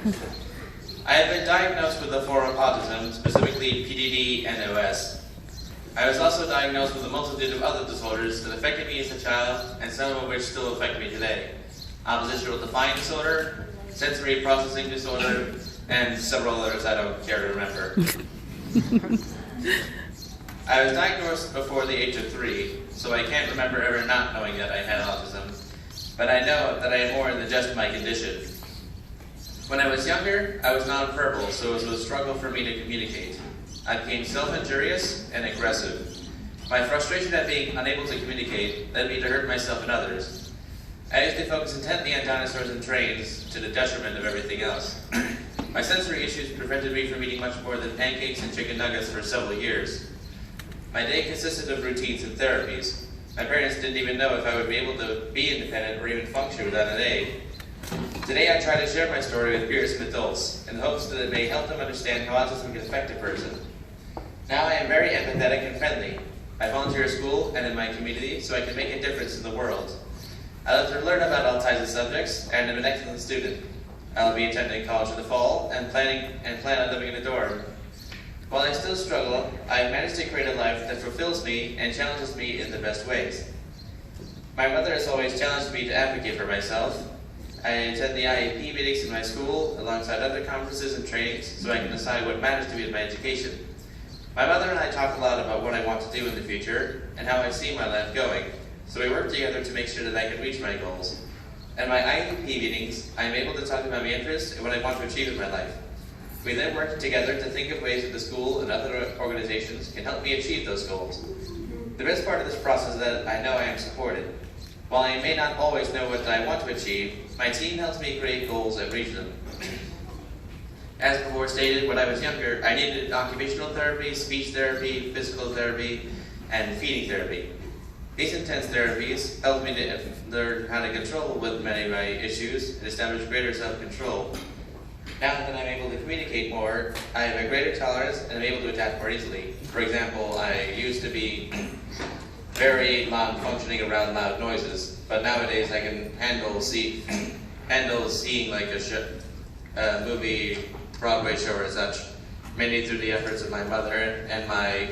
I have been diagnosed with a form of autism, specifically PDD and OS. I was also diagnosed with a multitude of other disorders that affected me as a child, and some of which still affect me today. Oppositional defiant disorder, sensory processing disorder, and several others I don't care to remember. I was diagnosed before the age of 3, so I can't remember ever not knowing that I had autism, but I know that I am more than just my condition. When I was younger, I was nonverbal, so it was a struggle for me to communicate. I became self-injurious and aggressive. My frustration at being unable to communicate led me to hurt myself and others. I used to focus intently on dinosaurs and trains to the detriment of everything else. My sensory issues prevented me from eating much more than pancakes and chicken nuggets for several years. My day consisted of routines and therapies. My parents didn't even know if I would be able to be independent or even function without an aid. Today I try to share my story with peers and adults in the hopes that it may help them understand how autism can affect a person. Now I am very empathetic and friendly. I volunteer at school and in my community so I can make a difference in the world. I love to learn about all types of subjects and am an excellent student. I will be attending college in the fall and plan on living in a dorm. While I still struggle, I have managed to create a life that fulfills me and challenges me in the best ways. My mother has always challenged me to advocate for myself. I attend the IEP meetings in my school alongside other conferences and trainings so I can decide what matters to me in my education. My mother and I talk a lot about what I want to do in the future and how I see my life going, so we work together to make sure that I can reach my goals. At my IEP meetings, I am able to talk about my interests and what I want to achieve in my life. We then work together to think of ways that the school and other organizations can help me achieve those goals. The best part of this process is that I know I am supported. While I may not always know what I want to achieve, my team helps me create goals and reach them. As before stated, when I was younger, I needed occupational therapy, speech therapy, physical therapy, and feeding therapy. These intense therapies helped me to learn how to control with many of my issues and establish greater self-control. Now that I'm able to communicate more, I have a greater tolerance and am able to adapt more easily. For example, I used to be very non-functioning around loud noises, but nowadays I can handle seeing like a movie, Broadway show or such, mainly through the efforts of my mother and my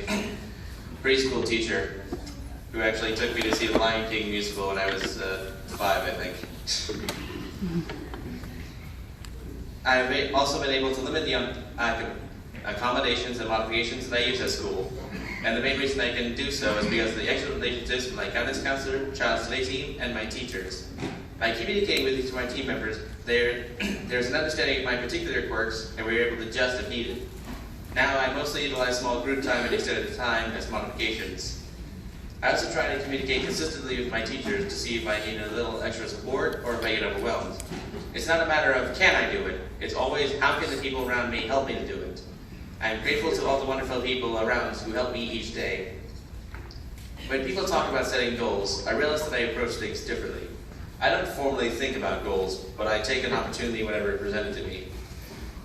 preschool teacher, who actually took me to see the Lion King musical when I was 5, I think. I've also been able to limit the accommodations and modifications that I use at school. And the main reason I can do so is because of the excellent relationships with my guidance counselor, child study team, and my teachers. By communicating with each of my team members, there's an understanding of my particular quirks, and we're able to adjust if needed. Now I mostly utilize small group time and extended time as modifications. I also try to communicate consistently with my teachers to see if I need a little extra support or if I get overwhelmed. It's not a matter of can I do it, it's always how can the people around me help me to do it. I am grateful to all the wonderful people around who help me each day. When people talk about setting goals, I realize that I approach things differently. I don't formally think about goals, but I take an opportunity whenever it's presented to me.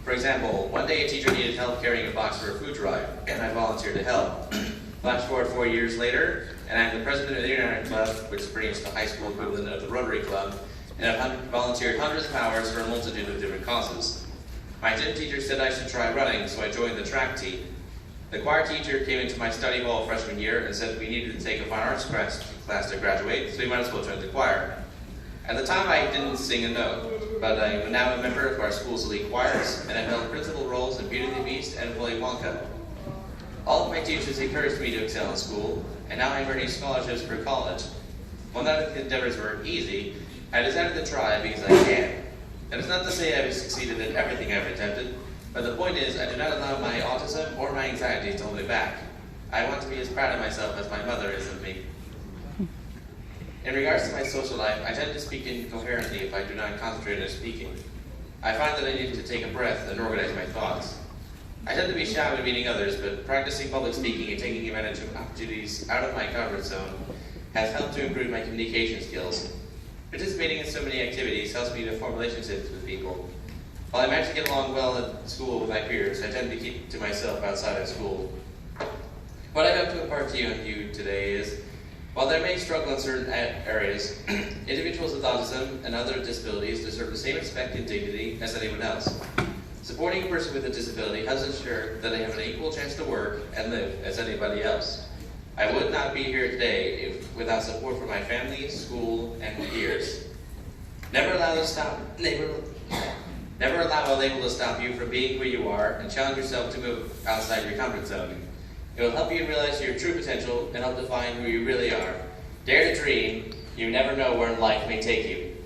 For example, one day a teacher needed help carrying a box for a food drive, and I volunteered to help. Flash forward 4 years later, and I'm the president of the Tiernan Club, which is pretty much the high school equivalent of the Rotary Club, and I've volunteered hundreds of hours for a multitude of different causes. My gym teacher said I should try running, so I joined the track team. The choir teacher came into my study hall freshman year and said we needed to take a fine arts class to graduate, so we might as well join the choir. At the time, I didn't sing a note, but I am now a member of our school's elite choirs, and I've held principal roles in Beauty and the Beast and Willy Wonka. All of my teachers encouraged me to excel in school, and now I'm earning scholarships for college. While none of the endeavors were easy, I decided to try because I can. That is not to say I've succeeded in everything I've attempted, but the point is I do not allow my autism or my anxiety to hold me back. I want to be as proud of myself as my mother is of me. In regards to my social life, I tend to speak incoherently if I do not concentrate on speaking. I find that I need to take a breath and organize my thoughts. I tend to be shy when meeting others, but practicing public speaking and taking advantage of opportunities out of my comfort zone has helped to improve my communication skills. Participating in so many activities helps me to form relationships with people. While I manage to get along well at school with my peers, I tend to keep to myself outside of school. What I hope to impart to you today is, while there may struggle in certain areas, individuals with autism and other disabilities deserve the same respect and dignity as anyone else. Supporting a person with a disability helps ensure that they have an equal chance to work and live as anybody else. I would not be here today without support from my family, school, and peers. Never allow a label to stop you from being who you are, and challenge yourself to move outside your comfort zone. It will help you realize your true potential and help define who you really are. Dare to dream. You never know where life may take you.